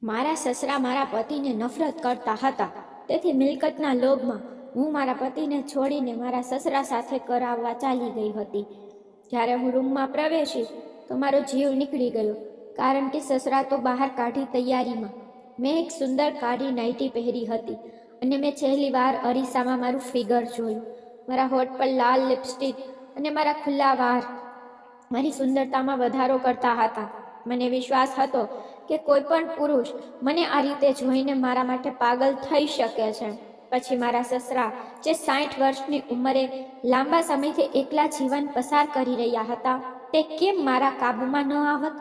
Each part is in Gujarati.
મારા સસરા મારા પતિને નફરત કરતા હતા, તેથી મિલકતના લોભમાં હું મારા પતિને છોડીને મારા સસરા સાથે કરાવવા ચાલી ગઈ હતી. જ્યારે હું રૂમમાં પ્રવેશી તો મારો જીવ નીકળી ગયો, કારણ કે સસરા તો બહાર કાઢી તૈયારીમાં. મેં એક સુંદર કાળી નાઇટી પહેરી હતી અને મેં છેલ્લી વાર અરીસામાં મારું ફિગર જોયું. મારા હોઠ પર લાલ લિપસ્ટિક અને મારા ખુલ્લા વાળ મારી સુંદરતામાં વધારો કરતા હતા. મને વિશ્વાસ હતો કે કોઈ પણ પુરુષ મને આ રીતે જોઈને મારા માટે પાગલ થઈ શકે છે. પછી મારા સસરા, જે 60 વર્ષની ઉંમરે લાંબા સમયથી એકલા જીવન પસાર કરી રહ્યા હતા, તે કેમ મારા કાબૂમાં ન આવત?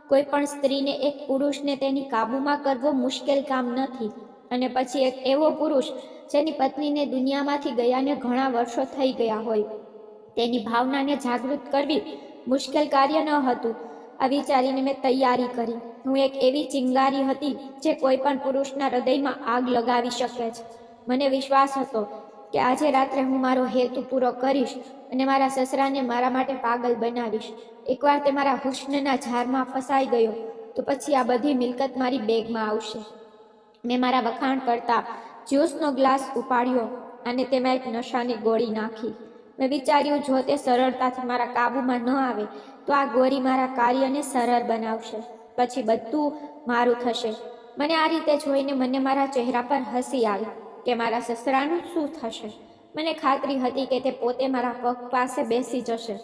કોઈ પણ સ્ત્રીને એક પુરુષને તેની કાબૂમાં કરવો મુશ્કેલ કામ નથી, અને પછી એક એવો પુરુષ જેની પત્નીને દુનિયામાંથી ગયાને ઘણા વર્ષો થઈ ગયા હોય, તેની ભાવનાને જાગૃત કરવી મુશ્કેલ કાર્ય ન હતું. આ વિચારીને મેં તૈયારી કરી. હું એક એવી ચિંગારી હતી જે કોઈ પણ પુરુષના હૃદયમાં આગ લગાવી શકે છે. મને વિશ્વાસ હતો કે આજે રાત્રે હું મારો હેતુ પૂરો કરીશ અને મારા સસરાને મારા માટે પાગલ બનાવીશ. એકવાર તે મારા હુસ્નના ઝારમાં ફસાઈ ગયો તો પછી આ બધી મિલકત મારી બેગમાં આવશે. મેં મારા વખાણ કરતા જ્યુસનો ગ્લાસ ઉપાડ્યો અને તેમાં એક નશાની ગોળી નાખી. મેં વિચાર્યું, જો તે સરળતાથી મારા કાબૂમાં ન આવે તો આ ગોળી મારા કાર્યને સરળ બનાવશે, પછી બધું મારું થશે. મને આ રીતે જોઈને મને મારા ચહેરા પર હસી આવી કે મારા સસરાનું શું થશે. મને ખાતરી હતી કે તે પોતે મારા પગ પાસે બેસી જશે.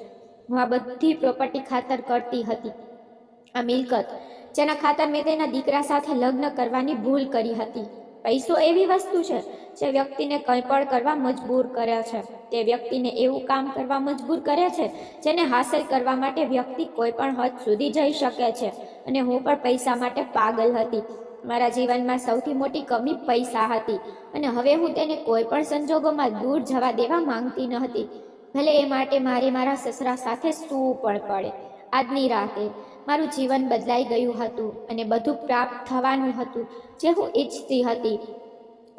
હું આ બધી પ્રોપર્ટી ખાતર કરતી હતી. આ મિલકત જેના ખાતર મેં તેના દીકરા સાથે લગ્ન કરવાની ભૂલ કરી હતી. પૈસો એવી વસ્તુ છે જે વ્યક્તિને કંઈ પણ કરવા મજબૂર કરે છે. તે વ્યક્તિને એવું કામ કરવા મજબૂર કરે છે જેને હાંસલ કરવા માટે વ્યક્તિ કોઈ પણ હદ સુધી જઈ શકે છે. અને હું પણ પૈસા માટે પાગલ હતી. મારા જીવનમાં સૌથી મોટી કમી પૈસા હતી, અને હવે હું તેને કોઈ પણ સંજોગોમાં દૂર જવા દેવા માંગતી ન હતી, ભલે એ માટે મારે મારા સસરા સાથે સૂવું પણ પડે. આજની રાતે મારું જીવન બદલાઈ ગયું હતું અને બધું પ્રાપ્ત થવાનું હતું જે હું ઈચ્છતી હતી.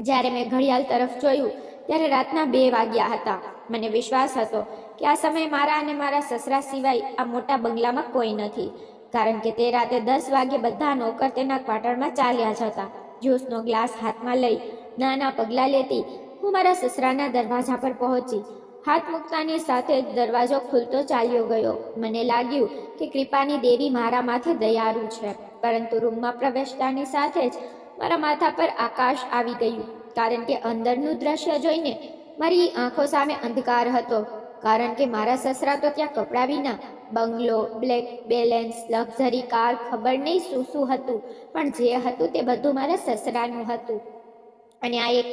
જ્યારે મેં ઘડિયાળ તરફ જોયું ત્યારે રાતના 2 વાગ્યા હતા. મને વિશ્વાસ હતો કે આ સમયે મારા અને મારા સસરા સિવાય આ મોટા બંગલામાં કોઈ નથી, કારણ કે તે રાતે 10 વાગ્યે બધા નોકર તેના ક્વાર્ટરમાં ચાલ્યા જતા. જ્યુસનો ગ્લાસ હાથમાં લઈ નાના પગલાં લેતી હું મારા સસરાના દરવાજા પર પહોંચી. હાથ મૂકતાની સાથે જ દરવાજો ખુલતો ચાલ્યો ગયો. મને લાગ્યું કે કૃપાની દેવી મારા માથે દયાળુ છે, પરંતુ રૂમમાં પ્રવેશતાની સાથે જ મારા માથા પર આકાશ આવી ગયું, કારણ કે અંદરનું દ્રશ્ય જોઈને મારી આંખો સામે અંધકાર હતો. કારણ કે મારા સસરા તો ત્યાં કપડાં વિના બંગલો, બ્લેક બેલેન્સ, લક્ઝરી કાર, ખબર નહીં શું શું હતું, પણ જે હતું તે બધું મારા સસરાનું હતું. અને આ એક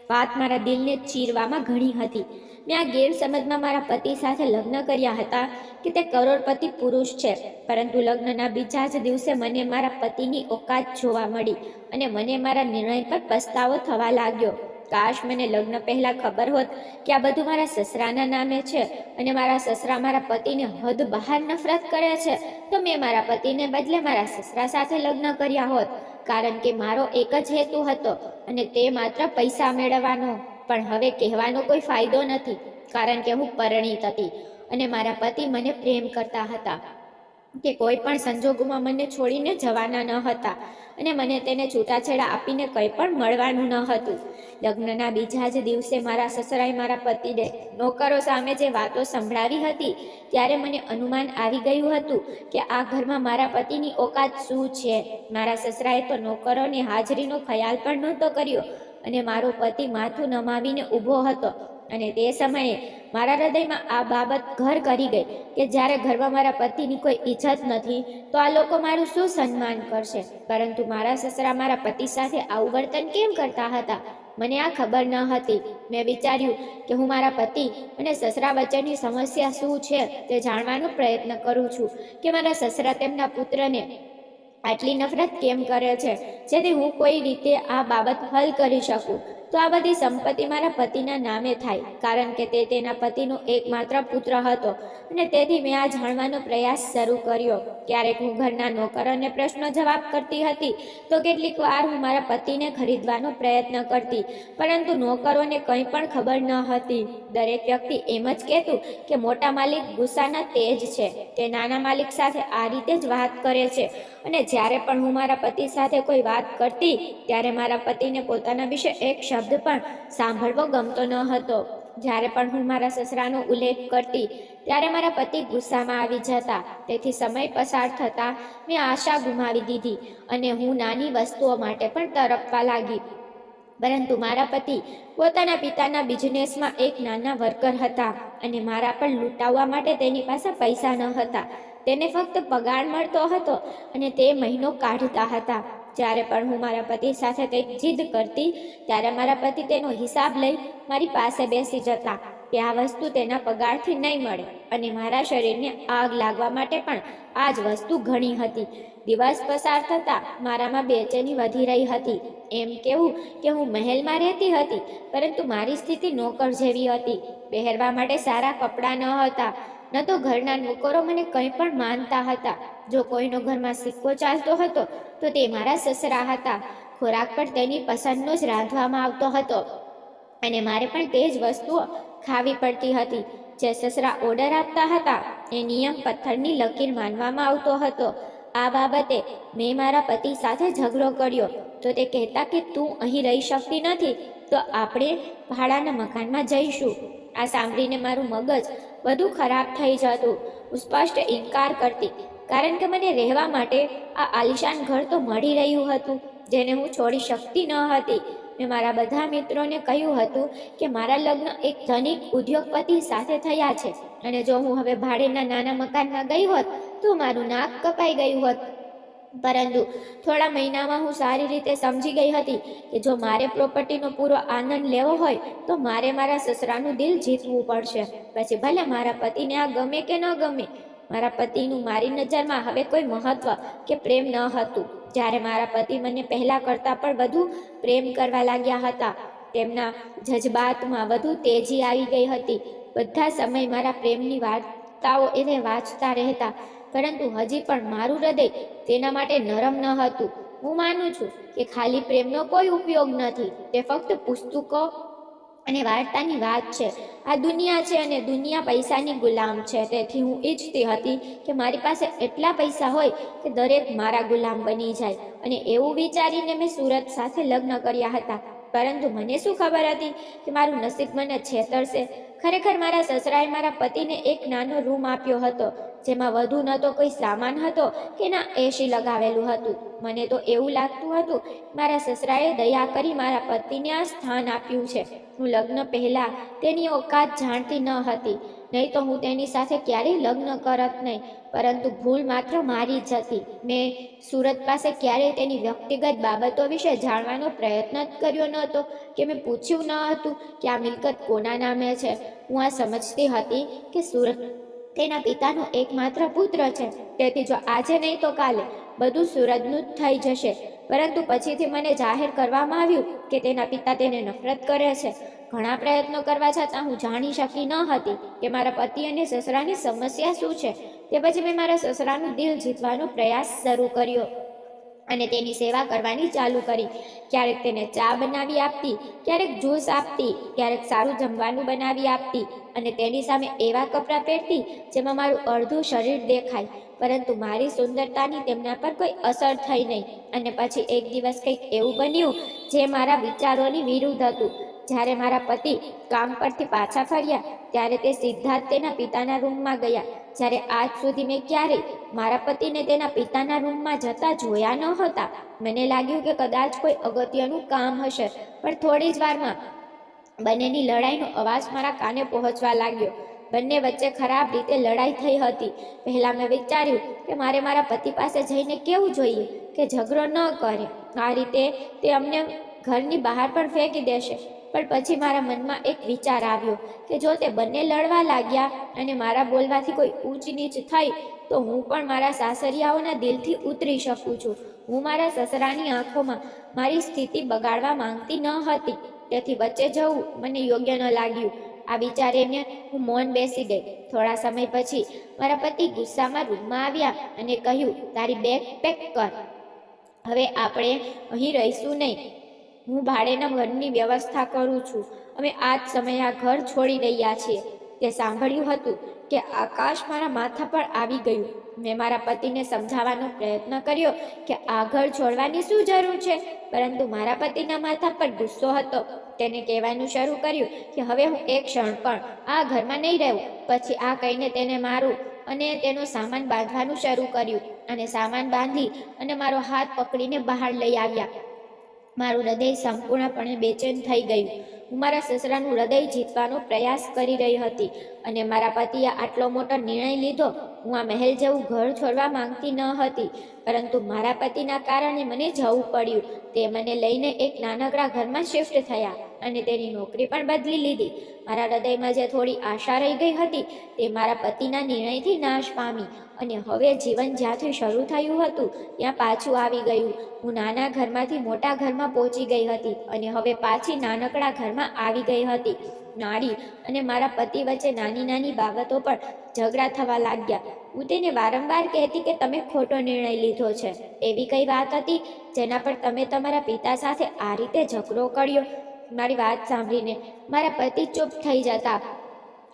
વાત મારા દિલને ચીરવામાં ઘણી હતી. મેં આ ગેરસમજમાં મારા પતિ સાથે લગ્ન કર્યા હતા કે તે કરોડપતિ પુરુષ છે, પરંતુ લગ્નના બીજા જ દિવસે મને મારા પતિની ઓકાત જોવા મળી અને મને મારા નિર્ણય પર પસ્તાવો થવા લાગ્યો. કાશ મને લગ્ન પહેલા ખબર હોત કે આ બધું મારા સસરાના નામે છે અને મારા સસરા મારા પતિને હદ બહાર નફરત કરે છે, તો મેં મારા પતિને બદલે મારા સસરા સાથે લગ્ન કર્યા હોત, કારણ કે મારો એક જ હેતુ હતો અને તે માત્ર પૈસા મેળવવાનો. પણ હવે કહેવાનો કોઈ ફાયદો નથી, કારણ કે હું પરિણીત હતી અને મારા પતિ મને પ્રેમ કરતા હતા કે કોઈ પણ સંજોગોમાં મને છોડીને જવાના ન હતા અને મને તેને છૂટાછેડા આપીને કંઈ પણ મળવાનું ન હતું. લગ્નના બીજા જ દિવસે મારા સસરાએ મારા પતિને નોકરો સામે જે વાતો સંભળાવી હતી ત્યારે મને અનુમાન આવી ગયું હતું કે આ ઘરમાં મારા પતિની ઓકાત શું છે. મારા સસરાએ તો નોકરોની હાજરીનો ખ્યાલ પણ નહોતો કર્યો અને મારો પતિ માથું નમાવીને ઊભો હતો. અને તે સમયે મારા હૃદયમાં આ બાબત ઘર કરી ગઈ કે જ્યારે ઘરમાં મારા પતિની કોઈ ઇજ્જત નથી તો આ લોકો મારું શું સન્માન કરશે. પરંતુ મારા સસરા મારા પતિ સાથે આવું વર્તન કેમ કરતા હતા, મને આ ખબર ન હતી. મેં વિચાર્યું કે હું મારા પતિ અને સસરા વચ્ચેની સમસ્યા શું છે તે જાણવાનો પ્રયત્ન કરું છું, કે મારા સસરા તેમના પુત્રને આટલી નફરત કેમ કરે છે, જેથી હું કોઈ રીતે આ બાબત હલ કરી શકું. તો આ બધી સંપત્તિ મારા પતિના નામે થાય, કારણ કે તે તેના પતિનો એકમાત્ર પુત્ર હતો અને તેથી મેં આ જાણવાનો પ્રયાસ શરૂ કર્યો. ક્યારેક હું ઘરના નોકરોને પ્રશ્નો જવાબ કરતી હતી તો કેટલીક વાર હું મારા પતિને ખરીદવાનો પ્રયત્ન કરતી, પરંતુ નોકરોને કંઈ પણ ખબર ન હતી. દરેક વ્યક્તિ એમ જ કહેતું કે મોટા માલિક ગુસ્સાના તેજ છે, તે નાના માલિક સાથે આ રીતે જ વાત કરે છે અને જ્યારે પણ હું મારા પતિ સાથે કોઈ વાત કરતી ત્યારે મારા પતિને પોતાના વિશે એક શબ્દ પણ સાંભળવો ગમતો ન હતો. જ્યારે પણ હું મારા સસરાનો ઉલ્લેખ કરતી ત્યારે મારા પતિ ગુસ્સામાં આવી જતા. તેથી સમય પસાર થતાં મેં આશા ગુમાવી દીધી અને હું નાની વસ્તુઓ માટે પણ તરપવા લાગી. પરંતુ મારા પતિ પોતાના પિતાના બિઝનેસમાં એક નાના વર્કર હતા અને મારા પર લૂંટાવવા માટે તેની પાસે પૈસા ન હતા. તેને ફક્ત પગાર મળતો હતો અને તે મહિનો કાઢતા હતા. જ્યારે પણ હું મારા પતિ સાથે કંઈક જીદ કરતી ત્યારે મારા પતિ તેનો હિસાબ લઈ મારી પાસે બેસી જતા કે આ વસ્તુ તેના પગારથી નહીં મળે અને મારા શરીરને આગ લાગવા માટે પણ આ જ વસ્તુ ઘણી હતી. દિવસ પસાર થતા મારામાં બેચેની વધી રહી હતી. એમ કેવું કે હું મહેલમાં રહેતી હતી પરંતુ મારી સ્થિતિ નોકર જેવી હતી. પહેરવા માટે સારા કપડાં ન હતા, ન તો ઘરના નોકરો મને કંઈ પણ માનતા હતા. જો કોઈનો ઘરમાં સિક્કો ચાલતો હતો તો તે મારા સસરા હતા. ખોરાક પણ તેની પસંદનો જ રાંધવામાં આવતો હતો અને મારે પણ તે જ વસ્તુઓ ખાવી પડતી હતી. જે સસરા ઓર્ડર આપતા હતા એ નિયમ પથ્થરની લકીર માનવામાં આવતો હતો. આ બાબતે મેં મારા પતિ સાથે ઝઘડો કર્યો તો તે કહેતા કે તું અહીં રહી શકતી નથી તો આપણે ભાડાના મકાનમાં જઈશું. આ સાંભળીને મારું મગજ વધુ ખરાબ થઈ જતું. હું સ્પષ્ટ ઇનકાર કરતી કારણ કે મને રહેવા માટે આ આલિશાન ઘર તો મળી રહ્યું હતું જેને હું છોડી શકતી ન હતી. મેં મારા બધા મિત્રોને કહ્યું હતું કે મારા લગ્ન એક ધનિક ઉદ્યોગપતિ સાથે થયા છે અને જો હું હવે ભાડેના નાના મકાનમાં ગઈ હોત તો મારું નાક કપાઈ ગયું હોત. પરંતુ થોડા મહિનામાં હું સારી રીતે સમજી ગઈ હતી કે જો મારે પ્રોપર્ટીનો પૂરો આનંદ લેવો હોય તો મારે મારા સસરાનું દિલ જીતવું પડશે. પછી ભલે મારા પતિને આ ગમે કે ન ગમે. મારા પતિનું મારી નજરમાં હવે કોઈ મહત્વ કે પ્રેમ ન હતું. જ્યારે મારા પતિ મને પહેલા કરતાં પણ વધુ પ્રેમ કરવા લાગ્યા હતા. તેમના જજબાતમાં વધુ તેજી આવી ગઈ હતી. બધા સમય મારા પ્રેમની વાર્તાઓ એને વાંચતા રહેતા પરંતુ હજી પણ મારું હૃદય તેના માટે નરમ ન હતું. હું માનું છું કે ખાલી પ્રેમનો કોઈ ઉપયોગ નથી, તે ફક્ત પુસ્તકો અને વાર્તાની વાત છે. આ દુનિયા છે અને દુનિયા પૈસાની ગુલામ છે. તેથી હું ઈચ્છતી હતી કે મારી પાસે એટલા પૈસા હોય કે દરેક મારા ગુલામ બની જાય અને એવું વિચારીને મેં સુરત સાથે લગ્ન કર્યા હતા. પરંતુ મને શું ખબર હતી કે મારું નસીબ મને છેતરશે. ખરેખર મારા સસરાએ મારા પતિને એક નાનો રૂમ આપ્યો હતો જેમાં વધુ ન તો કોઈ સામાન હતો કે ના એસી લગાવેલું હતું. મને તો એવું લાગતું હતું મારા સસરાએ દયા કરી મારા પતિને આ સ્થાન આપ્યું છે. હું લગ્ન પહેલા તેની ઓકાત જાણતી ન હતી, નહીં તો હું તેની સાથે ક્યારેય લગ્ન કરત નહીં. પરંતુ ભૂલ માત્ર મારી જ હતી. મેં સુરત પાસે ક્યારેય તેની વ્યક્તિગત બાબતો વિશે જાણવાનો પ્રયત્ન જ કર્યો ન હતો કે મેં પૂછ્યું ન હતું કે આ મિલકત કોના નામે છે. હું આ સમજતી હતી કે સુરત તેના પિતાનો એકમાત્ર પુત્ર છે, તેથી જો આજે નહીં તો કાલે બધું સુરજનું જ થઈ જશે. પરંતુ પછીથી મને જાહેર કરવામાં આવ્યું કે તેના પિતા તેને નફરત કરે છે. ઘણા પ્રયત્નો કરવા છતાં હું જાણી શકી ન હતી કે મારા પતિ અને સસરાની સમસ્યા શું છે. તે પછી મેં મારા સસરાનું દિલ જીતવાનો પ્રયાસ શરૂ કર્યો અને તેની સેવા કરવાની ચાલુ કરી. ક્યારેક તેને ચા બનાવી આપતી, ક્યારેક જ્યુસ આપતી, ક્યારેક સારું જમવાનું બનાવી આપતી અને તેની સામે એવા કપડાં પહેરતી જેમાં મારું અડધું શરીર દેખાય. પરંતુ મારી સુંદરતાની તેમના પર કોઈ અસર થઈ નહીં. અને પછી એક દિવસ કંઈક એવું બન્યું જે મારા વિચારોની વિરુદ્ધ હતું. જ્યારે મારા પતિ કામ પરથી પાછા ફર્યા ત્યારે તે સીધા જ તેના પિતાના રૂમમાં ગયા. જ્યારે આજ સુધી મેં ક્યારેય મારા પતિને તેના પિતાના રૂમમાં જતા જોયા ન હતા. મને લાગ્યું કે કદાચ કોઈ અગત્યનું કામ હશે, પણ થોડી જ વારમાં બંનેની લડાઈનો અવાજ મારા કાને પહોંચવા લાગ્યો. બંને વચ્ચે ખરાબ રીતે લડાઈ થઈ હતી. પહેલાં મેં વિચાર્યું કે મારે મારા પતિ પાસે જઈને કહેવું જોઈએ કે ઝઘડો ન કરે, આ રીતે તે અમને ઘરની બહાર પણ ફેંકી દેશે. પણ પછી મારા મનમાં એક વિચાર આવ્યો કે જો તે બંને લડવા લાગ્યા અને મારા બોલવાથી કોઈ ઊંચ નીચ થઈ તો હું પણ મારા સાસરિયાઓના દિલથી ઉતરી શકું છું. હું મારા સસરાની આંખોમાં મારી સ્થિતિ બગાડવા માંગતી ન હતી, તેથી વચ્ચે જવું મને યોગ્ય ન લાગ્યું. આ વિચારીને હું મૌન બેસી ગઈ. થોડા સમય પછી મારા પતિ ગુસ્સામાં રૂમમાં આવ્યા અને કહ્યું, તારી બેગ પેક કર, હવે આપણે અહીં રહીશું નહીં. હું ભાડેના ઘરની વ્યવસ્થા કરું છું. અમે આ જ સમયે આ ઘર છોડી રહ્યા છીએ. તે સાંભળ્યું હતું કે આકાશ મારા માથા પર આવી ગયું. મેં મારા પતિને સમજાવવાનો પ્રયત્ન કર્યો કે આ ઘર છોડવાની શું જરૂર છે, પરંતુ મારા પતિના માથા પર ગુસ્સો હતો. તેને કહેવાનું શરૂ કર્યું કે હવે હું એક ક્ષણ પણ આ ઘરમાં નહીં રહું. પછી આ કહીને તેને મારું અને તેનો સામાન બાંધવાનું શરૂ કર્યું અને સામાન બાંધી અને મારો હાથ પકડીને બહાર લઈ આવ્યા. મારું હૃદય સંપૂર્ણપણે બેચેન થઈ ગયું. હું મારા સસરાનું હૃદય જીતવાનો પ્રયાસ કરી રહી હતી અને મારા પતિએ આટલો મોટો નિર્ણય લીધો. હું આ મહેલ જેવું ઘર છોડવા માંગતી ન હતી, પરંતુ મારા પતિના કારણે મને જવું પડ્યું. તે મને લઈને એક નાનકડા ઘરમાં શિફ્ટ થયા અને તેની નોકરી પણ બદલી લીધી. મારા હૃદયમાં જે થોડી આશા રહી ગઈ હતી તે મારા પતિના નિર્ણયથી નાશ પામી અને હવે જીવન જ્યાંથી શરૂ થયું હતું ત્યાં પાછું આવી ગયું. હું નાના ઘરમાંથી મોટા ઘરમાં પહોંચી ગઈ હતી અને હવે પાછી નાનકડા ઘરમાં આવી ગઈ હતી. નારી અને મારા પતિ વચ્ચે નાની નાની બાબતો પર ઝઘડા થવા લાગ્યા. હું તેને વારંવાર કહેતી કે તમે ખોટો નિર્ણય લીધો છે. એવી કઈ વાત હતી જેના પર તમે તમારા પિતા સાથે આ રીતે ઝઘડો કર્યો? મારી વાત સાંભળીને મારા પતિ ચૂપ થઈ જતા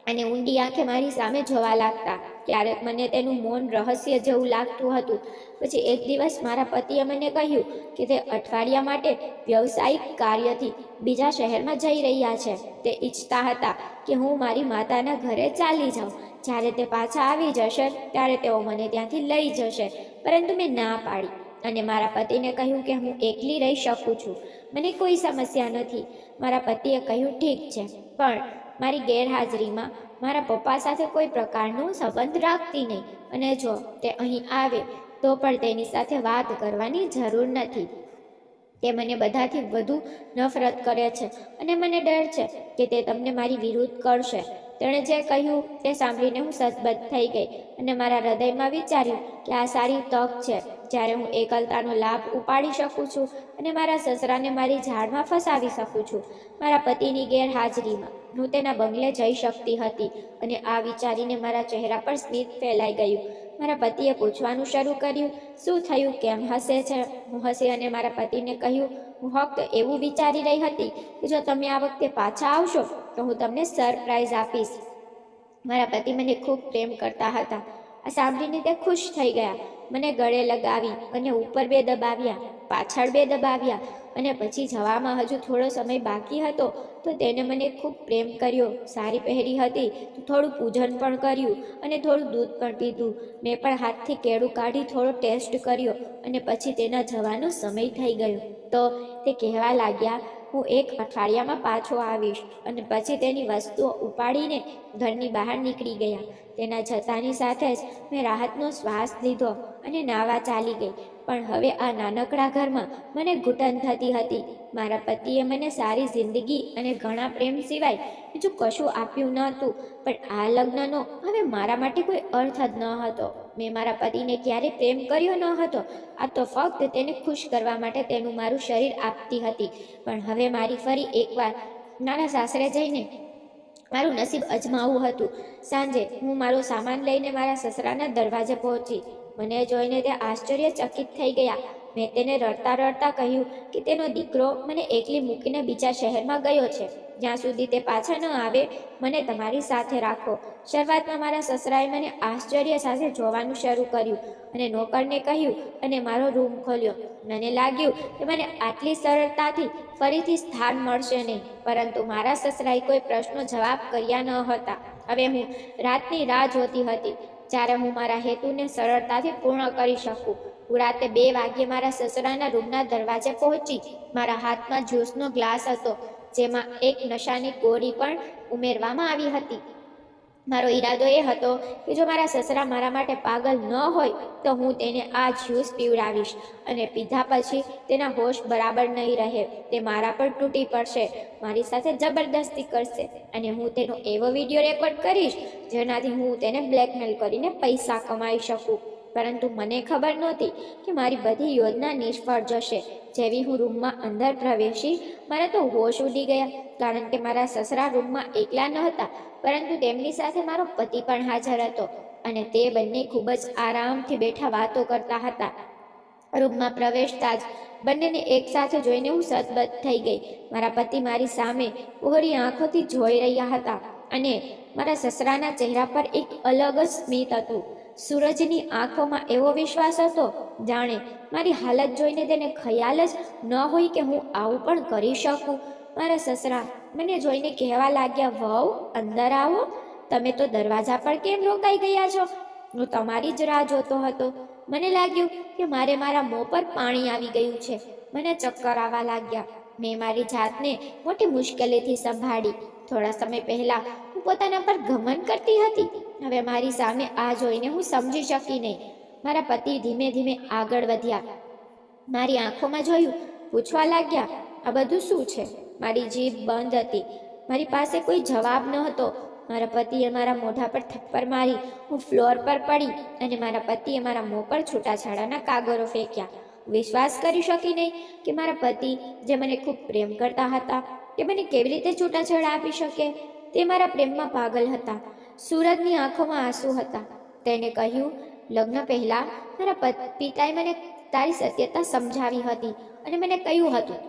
અને ઊંડી આંખે મારી સામે જોવા લાગતા. ક્યારેક મને તેનું મૌન રહસ્ય જેવું લાગતું હતું. પછી એક દિવસ મારા પતિએ મને કહ્યું કે તે અઠવાડિયા માટે વ્યવસાયિક કાર્યથી બીજા શહેરમાં જઈ રહ્યા છે. તે ઈચ્છતા હતા કે હું મારી માતાના ઘરે ચાલી જાઉં. જ્યારે તે પાછા આવી જશે ત્યારે તેઓ મને ત્યાંથી લઈ જશે, પરંતુ મેં ના પાડી અને મારા પતિને કહ્યું કે હું એકલી રહી શકું છું, મને કોઈ સમસ્યા નથી. મારા પતિએ કહ્યું ઠીક છે, પણ મારી ગેરહાજરીમાં મારા પપ્પા સાથે કોઈ પ્રકારનો સંબંધ રાખતી નહીં અને જો તે અહીં આવે તો પણ તેની સાથે વાત કરવાની જરૂર નથી. તે મને બધાથી વધુ નફરત કરે છે અને મને ડર છે કે તે તમને મારી વિરુદ્ધ કરશે. તેણે જે કહ્યું તે સાંભળીને હું સતબદ્ધ થઈ ગઈ અને મારા હૃદયમાં વિચાર્યું કે આ સારી તક છે જ્યારે હું એકલતાનો લાભ ઉપાડી શકું છું અને મારા સસરાને મારી ઝાડમાં ફસાવી શકું છું. મારા પતિની ગેરહાજરીમાં હું તેના બંગલે જઈ શકતી હતી અને આ વિચારીને મારા ચહેરા પર સ્મિત ફેલાઈ ગયું. મારા પતિએ પૂછવાનું શરૂ કર્યું, શું થયું, કેમ હસે છે? હું હસી અને મારા પતિને કહ્યું, હું ફક્ત એવું વિચારી રહી હતી કે જો તમે આ વખતે પાછા આવશો તો હું તમને સરપ્રાઈઝ આપીશ. મારા પતિ મને ખૂબ પ્રેમ કરતા હતા. આ સાંભળીને તે ખુશ થઈ ગયા. મને ગળે લગાવી અને ઉપર 2 દબાવ્યા, પાછળ 2 દબાવ્યા અને પછી જવામાં હજુ થોડો સમય બાકી હતો તો તેને મને ખૂબ પ્રેમ કર્યો. સારી પહેરી હતી તો થોડું પૂજન પણ કર્યું અને થોડું દૂધ પણ પીધું. મેં પણ હાથથી કેળું કાઢી થોડો ટેસ્ટ કર્યો અને પછી તેના જવાનો સમય થઈ ગયો તો તે કહેવા લાગ્યા, હું 1 અઠવાડિયામાં પાછો આવીશ અને પછી તેની વસ્તુઓ ઉપાડીને ઘરની બહાર નીકળી ગયા. તેના જતાની સાથે જ મેં રાહતનો શ્વાસ લીધો અને નાવા ચાલી ગઈ. પણ હવે આ નાનકડા ઘરમાં મને ઘૂંટણ થતી હતી. મારા પતિએ મને સારી જિંદગી અને ઘણા પ્રેમ સિવાય બીજું કશું આપ્યું ન હતું, પણ આ લગ્નનો હવે મારા માટે કોઈ અર્થ જ ન હતો. મેં મારા પતિને ક્યારેય પ્રેમ કર્યો ન હતો. આ તો ફક્ત તેને ખુશ કરવા માટે તેનું મારું શરીર આપતી હતી. પણ હવે મારી ફરી એકવાર નાના સાસરે જઈને મારું નસીબ અજમાવવું હતું. સાંજે હું મારો સામાન લઈને મારા સસરાના દરવાજે પહોંચી. મને જોઈને તે આશ્ચર્યચકિત થઈ ગયા. મેં તેને રડતા રડતા કહ્યું કે તેનો દીકરો મને એકલી મૂકીને બીજા શહેરમાં ગયો છે. જ્યાં સુધી તે પાછા ન આવે મને તમારી સાથે રાખો. શરૂઆતમાં મારા સસરાએ મને આશ્ચર્ય સાથે જોવાનું શરૂ કર્યું અને નોકરને કહ્યું અને મારો રૂમ ખોલ્યો. મને લાગ્યું કે મને આટલી સરળતાથી ફરીથી સ્થાન મળશે નહીં, પરંતુ મારા સસરાએ કોઈ પ્રશ્નો જવાબ કર્યા ન હતા. હવે હું રાતની રાહ જોતી હતી જ્યારે હું મારા હેતુને સરળતાથી પૂર્ણ કરી શકું. હું રાતે 2 વાગ્યે મારા સસરાના રૂમના દરવાજે પહોંચી. મારા હાથમાં જ્યુસનો ગ્લાસ હતો જેમાં એક નશાની ગોળી પણ ઉમેરવામાં આવી હતી. મારો ઈરાદો એ હતો કે જો મારા સસરા મારા માટે પાગલ ન હોય તો હું તેને આ જ્યુસ પીવડાવીશ અને પીધા પછી તેના હોશ બરાબર નહીં રહે. તે મારા પર તૂટી પડશે, મારી સાથે જબરદસ્તી કરશે અને હું તેનો એવો વિડીયો રેકોર્ડ કરીશ જેનાથી હું તેને બ્લેકમેલ કરીને પૈસા કમાઈ શકું. પરંતુ મને ખબર નહોતી કે મારી બધી યોજના નિષ્ફળ જશે. જેવી હું રૂમમાં અંદર પ્રવેશી મારા તો હોશ ઉડી ગયા, કારણ કે મારા સસરા રૂમમાં એકલા ન હતા, પરંતુ તેમની સાથે મારો પતિ પણ હાજર હતો અને તે બંને ખૂબ જ આરામથી બેઠા વાતો કરતા હતા. રૂમમાં પ્રવેશતા જ બંનેને એકસાથે જોઈને હું સતબદ્ધ થઈ ગઈ. મારા પતિ મારી સામે પહોળી આંખોથી જોઈ રહ્યા હતા અને મારા સસરાના ચહેરા પર એક અલગ જ સ્મિત હતું. સૂરજની આંખોમાં એવો વિશ્વાસ હતો જાણે મારી હાલત જોઈને તેને ખ્યાલ જ ન હોય કે હું આવું પણ કરી શકું. મારા સસરા મને જોઈને કહેવા લાગ્યા, વહુ અંદર આવો, તમે તો દરવાજા પર કેમ રોકાઈ ગયા છો? હું તમારી જ રાહ જોતો હતો. મને લાગ્યું કે મારા મોં પર પાણી આવી ગયું છે. મને ચક્કર આવવા લાગ્યા. મેં મારી જાતને મોટી મુશ્કેલીથી સંભાળી. થોડા સમય પહેલા હું પોતાના પર ઘમંડ કરતી હતી. હવે મારી સામે આ જોઈને હું સમજી શકી નહીં. મારા પતિ ધીમે ધીમે આગળ વધ્યા. મારી આંખોમાં જોયું, પૂછવા લાગ્યા, આ બધું શું છે? મારી જીભ બંધ હતી. મારી પાસે કોઈ જવાબ ન હતો. મારા પતિએ મારા મોઢા પર થપ્પડ મારી. હું ફ્લોર પર પડી અને મારા પતિએ મારા મોં પર છૂટાછાડાના કાગળો ફેંક્યા. વિશ્વાસ કરી શકી નહીં કે મારા પતિ, જે મને ખૂબ પ્રેમ કરતા હતા, કે મને કેવી રીતે છૂટાછેડા આપી શકે. તે મારા પ્રેમમાં પાગલ હતા. સૂરજની આંખોમાં આંસુ હતા. તેને કહ્યું, લગ્ન પહેલા મારા પિતાએ મને તારી સત્યતા સમજાવી હતી અને મને કહ્યું હતું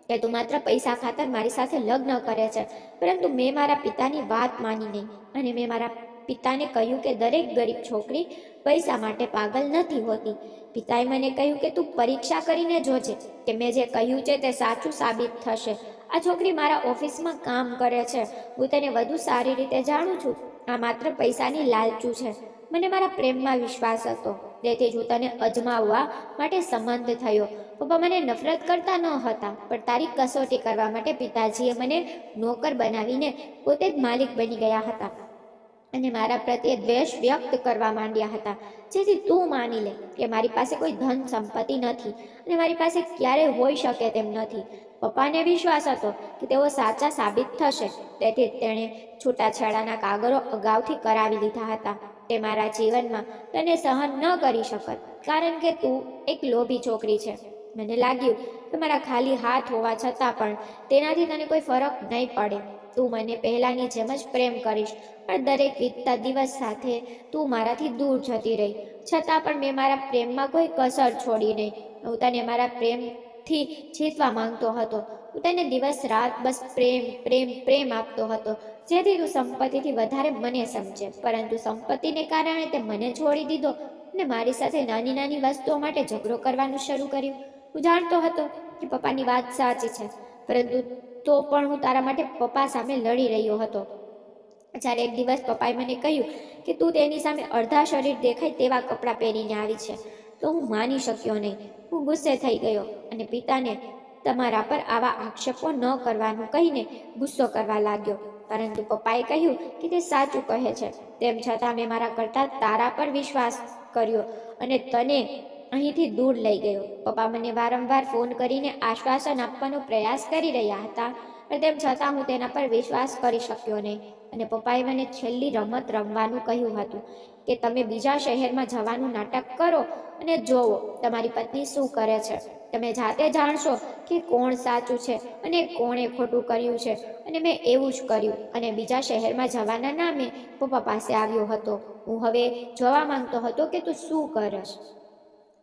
કે તું માત્ર પૈસા ખાતર મારી સાથે લગ્ન કરે છે. પરંતુ મેં મારા પિતાની વાત માની નહીં અને મેં મારા પિતાને કહ્યું કે દરેક ગરીબ છોકરી પૈસા માટે પાગલ નથી હોતી. પિતાએ મને કહ્યું કે તું પરીક્ષા કરીને જોજે કે મેં જે કહ્યું છે તે સાચું સાબિત થશે. આ છોકરી મારા ઓફિસમાં કામ કરે છે. હું તેને વધુ સારી રીતે જાણું છું. આ માત્ર પૈસાની લાલચું છે. મને મારા પ્રેમમાં વિશ્વાસ હતો, તેથી જ હું તને અજમાવવા માટે સંમત થયો. પપ્પા મને નફરત કરતા ન હતા, પણ તારી કસોટી કરવા માટે પિતાજીએ મને નોકર બનાવીને પોતે જ માલિક બની ગયા હતા અને મારા પ્રત્યે દ્વેષ વ્યક્ત કરવા માંડ્યા હતા, જેથી તું માની લે કે મારી પાસે કોઈ ધન સંપત્તિ નથી અને મારી પાસે ક્યારેય હોઈ શકે તેમ નથી. પપ્પાને વિશ્વાસ હતો કે તેઓ સાચા સાબિત થશે, તેથી તેણે છૂટાછેડાના કાગળો અગાઉથી કરાવી લીધા હતા. તે મારા જીવનમાં તને સહન ન કરી શકત, કારણ કે તું એક લોભી છોકરી છે. મને લાગ્યું કે મારા ખાલી હાથ હોવા છતાં પણ તેનાથી તને કોઈ ફરક નહીં પડે. તું મને પહેલાની જેમ જ પ્રેમ કરીશ, પણ દરેક વીતતા દિવસ સાથે તું મારાથી દૂર જતી રહી. છતાં પણ મેં મારા પ્રેમમાં કોઈ કસર છોડી નહીં. હું તને મારા પ્રેમથી જીતવા માંગતો હતો. હું તને દિવસ રાત બસ પ્રેમ પ્રેમ પ્રેમ આપતો હતો, જેથી તું સંપત્તિથી વધારે મને સમજે. પરંતુ સંપત્તિને કારણે તે મને છોડી દીધો અને મારી સાથે નાની નાની વસ્તુઓ માટે ઝઘડો કરવાનું શરૂ કર્યું. હું જાણતો હતો કે પપ્પાની વાત સાચી છે, પરંતુ તો પણ હું તારા માટે પપ્પા સામે લડી રહ્યો હતો. જ્યારે એક દિવસ પપ્પાએ મને કહ્યું કે તું તેની સામે અડધા શરીર દેખાય તેવા કપડાં પહેરીને આવી છે, તો હું માની શક્યો નહીં. હું ગુસ્સે થઈ ગયો અને પિતાને તમારા પર આવા આક્ષેપો ન કરવાનું કહીને ગુસ્સો કરવા લાગ્યો. પરંતુ પપ્પાએ કહ્યું કે તે સાચું કહે છે. તેમ છતાં મેં મારા કરતાં તારા પર વિશ્વાસ કર્યો અને તને અહીંથી દૂર લઈ ગયો. પપ્પા મને વારંવાર ફોન કરીને આશ્વાસન આપવાનો પ્રયાસ કરી રહ્યા હતા, પણ તેમ છતાં હું તેના પર વિશ્વાસ કરી શક્યો નહીં. અને પપ્પાએ મને છેલ્લી રમત રમવાનું કહ્યું હતું કે તમે બીજા શહેરમાં જવાનું નાટક કરો અને જોવો તમારી પત્ની શું કરે છે. તમે જાતે જાણશો કે કોણ સાચું છે અને કોણે ખોટું કર્યું છે. અને મેં એવું જ કર્યું અને બીજા શહેરમાં જવાના નામે પપ્પા પાસે આવ્યો હતો. હું હવે જોવા માંગતો હતો કે તું શું કરશ.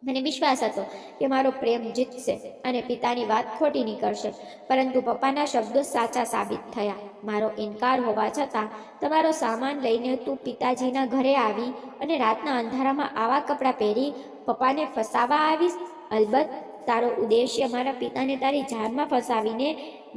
મને વિશ્વાસ હતો કે મારો પ્રેમ જીતશે અને પિતાની વાત ખોટી નીકળશે, પરંતુ પપ્પાના શબ્દો સાચા સાબિત થયા. મારો ઇનકાર હોવા છતાં તમારો સામાન લઈને તું પિતાજીના ઘરે આવી અને રાતના અંધારામાં આવા કપડાં પહેરી પપ્પાને ફસાવા આવીશ. અલબત્ત તારો ઉદ્દેશ્ય મારા પિતાને તારી જાનમાં ફસાવીને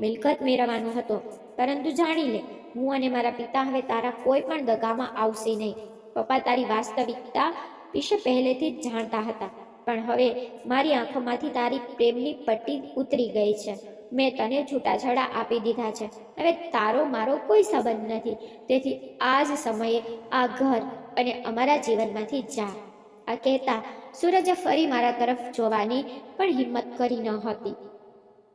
મિલકત મેળવવાનો હતો, પરંતુ જાણી લે, હું અને મારા પિતા હવે તારા કોઈ પણ દગામાં આવશે નહીં. પપ્પા તારી વાસ્તવિકતા વિશે પહેલેથી જ જાણતા હતા, પણ હવે મારી આંખોમાંથી તારી પ્રેમની પટ્ટી ઉતરી ગઈ છે. મેં તને છૂટાછેડા આપી દીધા છે. હવે તારો મારો કોઈ સંબંધ નથી. તેથી આ જ સમયે આ ઘર અને અમારા જીવનમાંથી જા. આ કહેતા સૂરજે ફરી મારા તરફ જોવાની પણ હિંમત કરી ન હતી.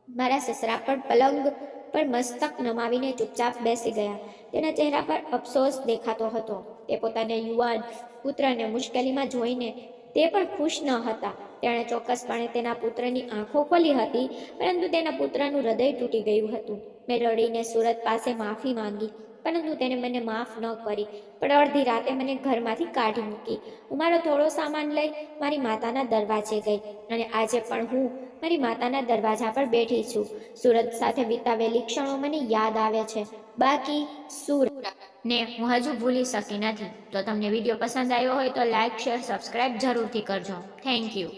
મારા સસરા પણ પલંગ પર મસ્તક નમાવીને ચૂપચાપ બેસી ગયા. તેના ચહેરા પર અફસોસ દેખાતો હતો. તે પોતાના યુવાન પુત્રને મુશ્કેલીમાં જોઈને તે પણ ખુશ ન હતા. તેણે ચોક્કસપણે તેના પુત્રની આંખો ખોલી હતી, પરંતુ તેના પુત્રનું હૃદય તૂટી ગયું હતું. મેં રડીને સૂરજ પાસે માફી માંગી, પરંતુ તેને મને માફ ન કરી, પણ અડધી રાતે મને ઘરમાંથી કાઢી મૂકી. હું મારો થોડો સામાન લઈ મારી માતાના દરવાજે ગઈ અને આજે પણ હું મારી માતાના દરવાજા પર બેઠી છું. સૂરજ સાથે વિતાવેલી ક્ષણો મને યાદ આવે છે. બાકી સૂરજ ને હું હજુ ભૂલી શકી નથી. તો તમને વિડીયો પસંદ આવ્યો હોય તો લાઇક, શેર, સબસ્ક્રાઈબ જરૂરથી કરજો. Thank you.